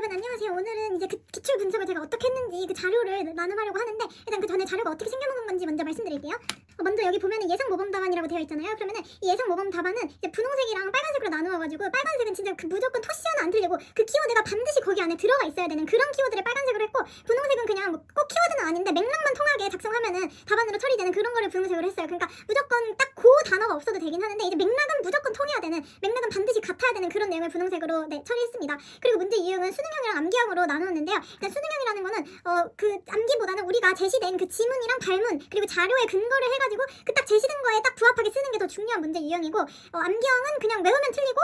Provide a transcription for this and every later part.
여러분 안녕하세요. 오늘은 이제 그 기출 분석을 제가 어떻게 했는지 그 자료를 나눔하려고 하는데 일단 그 전에 자료가 어떻게 생겨난 건지 먼저 말씀드릴게요. 먼저 여기 보면은 예상 모범 답안이라고 되어 있잖아요. 그러면은 이 예상 모범 답안은 이제 분홍색이랑 빨간색으로 나누어가지고 빨간색은 진짜 그 무조건 토시 하나 안 틀리고 그 키워드가 반드시 거기 안에 들어가 있어야 되는 그런 키워드를 빨간색으로 했고 분홍색은 그냥 뭐 꼭 키워드는 아닌데 맥락만 통하게 작성하면은 답안으로 처리되는 그런 거를 분홍색으로 했어요. 그러니까 무조건 딱 그 단어가 없어도 되긴 하는데 이제 맥락은 무조건 통해야 되는 맥락은 반드시 같아야 되는 그런 내용을 분홍색으로 처리했습니다. 그리고 문제 유형은 수능형이랑 암기형으로 나누었는데요. 일단 수능형이라는 거는 그 암기보다는 우리가 제시된 그 지문이랑 발문 그리고 자료에 근거를 해가지고 그 딱 제시된 거에 딱 부합하게 쓰는 게 더 중요한 문제 유형이고 암기형은 그냥 외우면 틀리고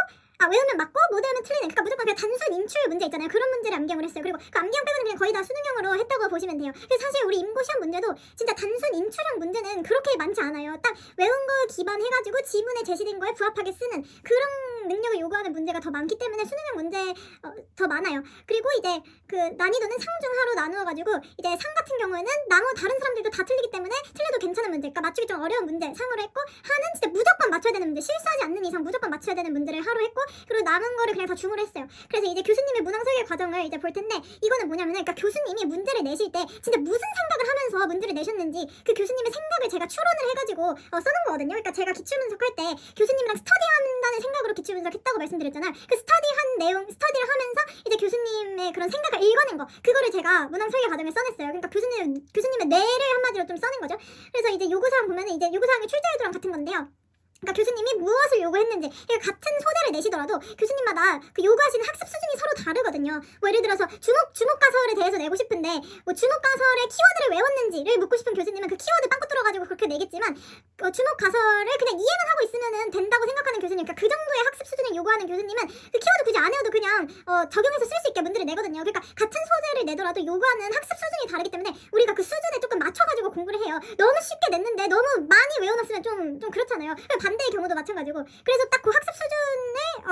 외우면 맞고 못 외우면 틀리는 그러니까 무조건 그냥 단순 인출 문제 있잖아요. 그런 문제를 암기형으로 했어요. 그리고 그 암기형 빼고는 그냥 거의 다 수능형으로 했다고 보시면 돼요. 그래서 사실 우리 임고 시험 문제도 진짜 단순 인출형 문제는 그렇게 많지 않아요. 딱 외운 거 기반해가지고 지문에 제시된 거에 부합하게 쓰는 그런 능력을 요구하는 문제가 더 많기 때문에 수능형 문제 더 많아요. 그리고 이제 그 난이도는 상중하로 나누어가지고 이제 상 같은 경우에는 다른 사람들도 다 틀리기 때문에 틀려도 괜찮은 문제 그러니까 맞추기 좀 어려운 문제 상으로 했고 하는 진짜 무조건 맞춰야 되는 문제 실수하지 않는 이상 무조건 맞춰야 되는 문제를 하루 했고 그리고 남은 거를 그냥 다 중으로 했어요. 그래서 이제 교수님의 문항 설계 과정을 이제 볼 텐데 이거는 뭐냐면은 그러니까 교수님이 문제를 내실 때 진짜 무슨 생각을 하면서 문제를 내셨는지 그 교수님의 생각을 제가 추론을 해가지고 써놓은 거거든요. 그러니까 제가 기출 분석할 때 교수님이랑 스터디한다는 생각으로 기출 분석했다고 말씀드렸잖아요. 그 스터디를 하면서 이제 교수님의 그런 생각을 읽어낸 거 그거를 제가 문항 설계 과정에 써냈어요. 그러니까 교수님의 뇌를 한마디로 좀 써낸 거죠. 그래서 이제 요구사항 보면은 이제 요구사항의 출제의도랑 같은 건데요. 그러니까 교수님이 무엇을 요구했는지 같은 소재를 내시더라도 교수님마다 그 요구하시는 학습 수준이 서로 다르거든요. 뭐 예를 들어서 주목가설에 대해서 내고 싶은데 뭐 주목가설의 키워드를 외웠는지를 묻고 싶은 교수님은 그 키워드 빵꾸 뚫어가지고 그렇게 내겠지만 주목가설을 그냥 이해만 하고 있으면 된다고 생각하는 교수님 그러니까 그 정도의 학습 수준을 요구하는 교수님은 그 키워드 굳이 안 외워도 그냥 적용해서 쓸 수 있게 문제를 내거든요. 그러니까 같은 소재를 내더라도 요구하는 학습 수준이 다르기 때문에 우리가 그 수준에 조금 맞춰가지고 공부를 해요. 너무 쉽게 냈는데 너무 많이 외워놨으면 좀 그렇잖아요. 반대의 경우도 마찬가지고 그래서 딱 그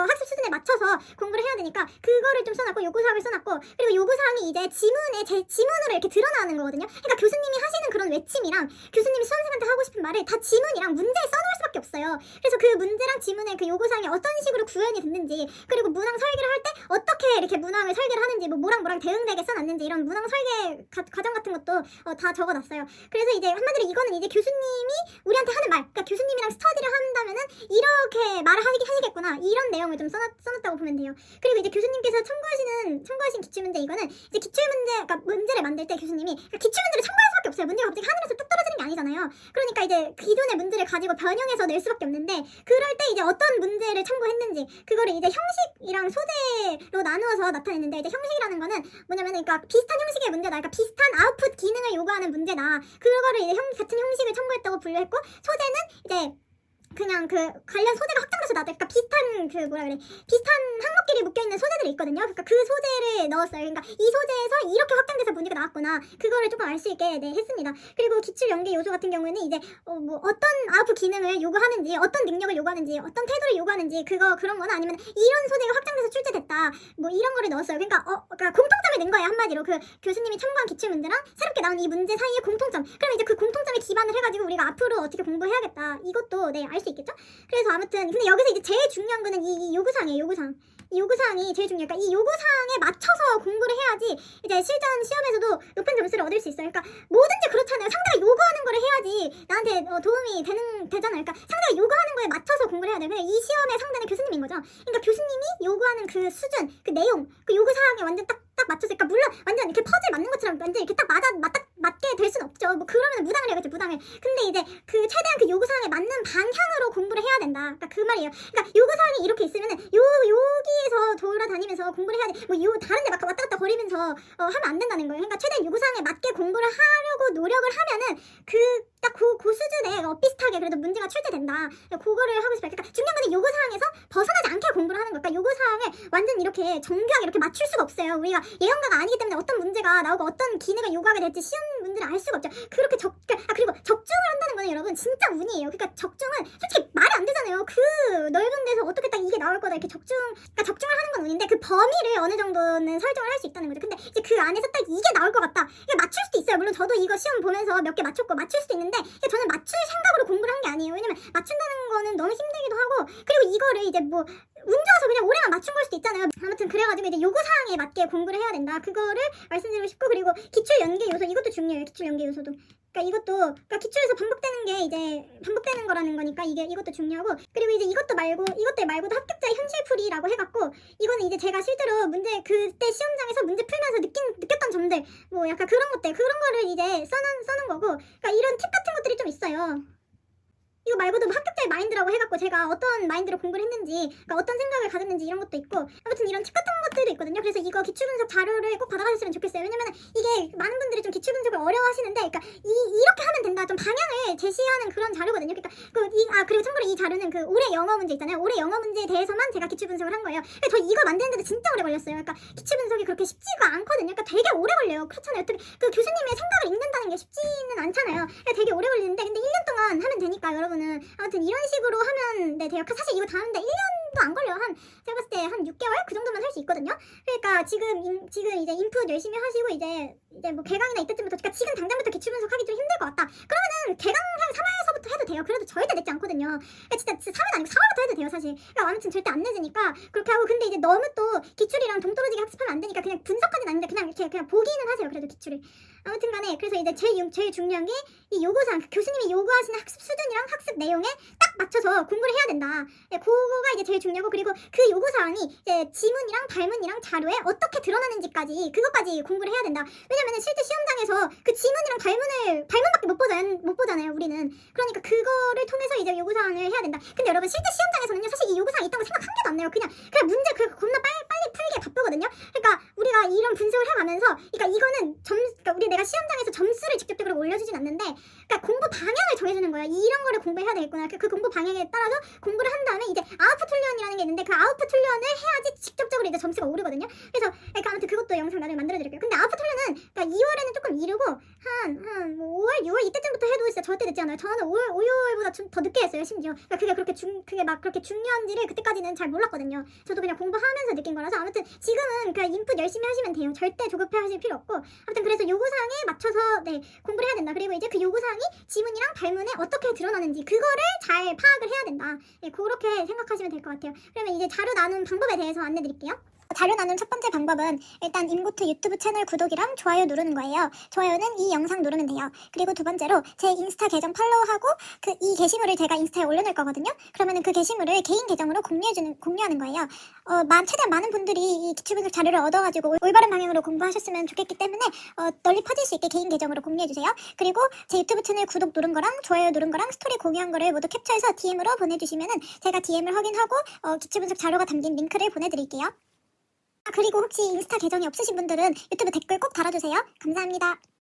학습 수준에 맞춰서 공부를 해야 되니까 그거를 좀 써놨고 요구사항을 써놨고 그리고 요구사항이 이제 지문으로 이렇게 드러나는 거거든요. 그러니까 교수님이 하시는 그런 외침이랑 교수님이 수험생한테 하고 싶은 말을 다 지문이랑 문제에 써놓을 수밖에 없어요. 그래서 그 문제랑 지문의 그 요구사항이 어떤 식으로 구현이 됐는지 그리고 문항 설계를 할 때 어떻게 이렇게 문항을 설계를 하는지 뭐 뭐랑 대응되게 써놨는지 이런 문항 설계 과정 같은 것도 다 적어놨어요. 그래서 이제 한마디로 이거는 이제 교수님이 우리한테 하는 말 그러니까 교수님이랑 스터디를 한다면은 이렇게 말을 하시겠구나 이런 내용을 좀 써놨다고 보면 돼요. 그리고 이제 교수님께서 참고하신 기출문제 이거는 이제 그러니까 문제를 만들 때 교수님이 그러니까 기출문제를 참고할 수밖에 없어요. 문제가 갑자기 하늘에서 뚝 떨어지는 게 아니잖아요. 그러니까 이제 기존의 문제를 가지고 변형해서 낼 수밖에 없는데 그럴 때 이제 어떤 문제를 참고했는지 그거를 이제 형식이랑 소재로 나누어서 나타냈는데 이제 형식이라는 거는 뭐냐면 그러니까 비슷한 형식의 문제다. 그러니까 비슷한 아웃풋 기능을 요구하는 문제다. 그거를 이제 같은 형식을 참고했다고 분류했고 소재는 이제 그냥 그 관련 소재가 확장돼서 나왔다. 그러니까 비슷한 항목끼리 묶여있는 소재들이 있거든요. 그러니까 그 소재를 넣었어요. 그러니까 이 소재에서 이렇게 확장돼서 문제가 나왔구나. 그거를 조금 알 수 있게 했습니다. 그리고 기출 연계 요소 같은 경우에는 이제 뭐 어떤 아웃풋 기능을 요구하는지, 어떤 능력을 요구하는지, 어떤 태도를 요구하는지 그런 거나 아니면 이런 소재가 확장돼서 출제됐다. 뭐 이런 거를 넣었어요. 그러니까 공통점을 낸 거예요. 한마디로 그 교수님이 참고한 기출 문제랑 새롭게 나온 이 문제 사이의 공통점. 그럼 이제 그 공통점에 기반을 해가지고 우리가 앞으로 어떻게 공부해야겠다. 이것도 알 수 있겠죠? 그래서 아무튼 근데 여기서 이제 제일 중요한 거는 이 요구사항이에요. 이 요구사항이 제일 중요해요. 그러니까 이 요구사항에 맞춰서 공부를 해야지 이제 실전 시험에서도 높은 점수를 얻을 수 있어요. 그러니까 뭐든지 그렇잖아요. 상대가 요구하는 거를 해야지 나한테 도움이 되잖아요. 그러니까 상대가 요구하는 거에 맞춰서 공부를 해야 돼요. 이 시험의 상대는 교수님인 거죠. 그러니까 교수님이 요구하는 그 수준, 그 내용, 그 요구사항에 완전 딱 맞춰서 그러니까 물론 완전 이렇게 퍼즐 맞는 것처럼 완전 이렇게 딱 맞게 될 순 없죠. 뭐 그러면 무당을 해야겠죠. 무당을. 근데 이제 그 최대한 그 요구사항에 맞는 방향으로 공부를 해야 된다. 그러니까 그 말이에요. 그러니까 요구사항이 이렇게 있으면은 여기에서 돌아다니면서 공부를 해야 돼. 뭐 다른 데 막 왔다 갔다 거리면서 하면 안 된다는 거예요. 그러니까 최대한 요구사항에 맞게 공부를 하려고 노력을 하면은 그 수준에 비슷하게 그래도 문제가 출제된다. 그거를 하고 싶어요. 그러니까 중요한 거는 요구사항에서 벗어나지 않게 공부를 하는 거예요. 그러니까 요구사항에 완전 이렇게 정교하게 이렇게 맞출 수가 없어요. 우리가 예언가가 아니기 때문에 어떤 문제가 나오고 어떤 기능을 요구하게 될지 쉬운 문제를 알 수가 없죠. 그리고 적중을 한다는 거는 여러분 진짜 운이에요. 그러니까 적중은 솔직히 말이 안 되잖아요. 그 넓은 데서 어떻게 딱 이게 나올 거다 이렇게 그러니까 적중을 하는 건 운인데 그 범위를 어느 정도는 설정을 할 수 있다는 거죠. 근데 이제 그 안에서 딱 이게 나올 것 같다. 이게 맞출 수도 있어요. 물론 저도 이거 시험 보면서 몇 개 맞췄고 맞출 수도 있는데 저는 맞출 생각으로 공부를 한 게 아니에요. 왜냐면 맞춘다는 거는 너무 힘들기도 하고 그리고 이거를 이제 뭐 운 좋아서 그냥 올해만 맞춘 걸 수도 있잖아요. 아무튼 그래가지고 이제 요구사항에 맞게 공부를 해야 된다. 그거를 말씀드리고 싶고, 그리고 기출 연계 요소 이것도 중요해요. 기출 연계 요소도. 그러니까 이것도, 그러니까 기출에서 반복되는 게 이제 반복되는 거라는 거니까 이것도 중요하고, 그리고 이제 이것들 말고도 합격자의 현실풀이라고 해갖고, 이거는 이제 제가 실제로 그때 시험장에서 문제 풀면서 느꼈던 점들, 뭐 약간 그런 거를 이제 써놓은 거고, 그러니까 이런 팁 같은 것들이 좀 있어요. 이거 말고도 뭐 합격자의 마인드라고 해갖고 제가 어떤 마인드로 공부를 했는지, 그러니까 어떤 생각을 가졌는지 이런 것도 있고, 아무튼 이런 팁 같은 것들도 있거든요. 그래서 이거 기출분석 자료를 꼭 받아가셨으면 좋겠어요. 왜냐면 이게 많은 분들이 좀 기출분석을 어려워하시는데, 그러니까 이렇게 하면 된다, 좀 방향을 제시하는 그런 자료거든요. 그러니까 그리고 참고로 이 자료는 그 올해 영어 문제 있잖아요. 올해 영어 문제에 대해서만 제가 기출분석을 한 거예요. 근데 저 이거 만드는데도 진짜 오래 걸렸어요. 그러니까 기출분석이 그렇게 쉽지가 않거든요. 그러니까 되게 오래 걸려요. 그렇잖아요. 어떻게 그 교수님의 생각을 읽는다는 게 쉽지는 않잖아요. 그러니까 되게 오래 걸리는데, 근데 1년 동안 하면 되니까 여러분. 아무튼 이런 식으로 하면 돼요. 사실 이거 다 하는데 1년도 안 걸려요. 제가 봤을 때 한 6개월 그 정도만 할 수 있거든요. 그러니까 지금 이제 인풋 열심히 하시고 이제 뭐 개강이나 이때쯤부터, 그러니까 지금 당장부터 기출 분석하기 좀 힘들 것 같다. 그러면은 개강 한 3월서부터 해도 돼요. 그래도 절대 늦지 않거든요. 그러니까 진짜 3월 아니고 4월부터 해도 돼요, 사실. 그러니까 아무튼 절대 안 늦으니까 그렇게 하고, 근데 이제 너무 또 기출이랑 동떨어지게 학습하면 안 되니까 그냥 분석까지는 아닌데 그냥 이렇게 그냥 보기는 하세요. 그래도 기출을. 아무튼 간에 그래서 이제 제일 중요한 게 이 요구사항, 교수님이 요구하시는 학습 수준이랑 학습 내용에 딱 맞춰서 공부를 해야 된다. 그거가 이제 제일 중요하고, 그리고 그 요구사항이 이제 지문이랑 발문이랑 자료에 어떻게 드러나는지까지 그것까지 공부를 해야 된다. 왜냐면은 실제 시험장에서 그 지문이랑 발문밖에 못 보잖아요, 우리는. 그러니까 그거를 통해서 이제 요구사항을 해야 된다. 근데 여러분 실제 시험장에서는요, 사실 이 요구사항 있다고 생각 한 개도 안 나요. 그냥 문제 겁나 빨리 풀기에 바쁘거든요. 그러니까 우리가 이런 분석을 해가면서, 그러니까 이거는 그러니까 내가 시험장에서 점수를 직접적으로 올려주진 않는데, 그러니까 공부 방향을 정해주는 거예요. 이런 거를 공부해야 되겠구나. 그 공부 방향에 따라서 공부를 한 다음에 이제 아웃풋 훈련이라는 게 있는데, 그 아웃풋 훈련을 해야지 직접적으로 이제 점수가 오르거든요. 그래서 그러니까 아무튼 그것도 영상 나중에 만들어드릴게요. 근데 아웃풋 훈련은 그러니까 2월에는 조금 이르고 뭐 5월, 6월 이때쯤부터 해도 진짜 절대 늦지 않아요. 저는 5월, 5월보다 더 늦게 했어요, 심지어. 그러니까 그게 막 그렇게 중요한지를 그때까지는 잘 몰랐거든요. 저도 그냥 공부하면서 느낀 거라서. 아무튼 지금은 그냥 인풋 열심히 하시면 돼요. 절대 조급해 하실 필요 없고. 아무튼 그래서 요구사항에 맞춰서 공부를 해야 된다. 그리고 이제 그 요구사항이 지문이랑 발문에 어떻게 드러나는지 그거를 잘 파악을 해야 된다. 그렇게 생각하시면 될 것 같아요. 그러면 이제 자료 나눈 방법에 대해서 안내드릴게요. 자료 나눈 첫 번째 방법은 일단 임고트 유튜브 채널 구독이랑 좋아요 누르는 거예요. 좋아요는 이 영상 누르면 돼요. 그리고 두 번째로 제 인스타 계정 팔로우하고 이 게시물을 제가 인스타에 올려놓을 거거든요. 그러면은 그 게시물을 개인 계정으로 공유하는 거예요. 최대한 많은 분들이 이 기출분석 자료를 얻어가지고 올바른 방향으로 공부하셨으면 좋겠기 때문에 널리 퍼질 수 있게 개인 계정으로 공유해주세요. 그리고 제 유튜브 채널 구독 누른 거랑 좋아요 누른 거랑 스토리 공유한 거를 모두 캡처해서 DM으로 보내주시면은 제가 DM을 확인하고 기출분석 자료가 담긴 링크를 보내드릴게요. 그리고 혹시 인스타 계정이 없으신 분들은 유튜브 댓글 꼭 달아주세요. 감사합니다.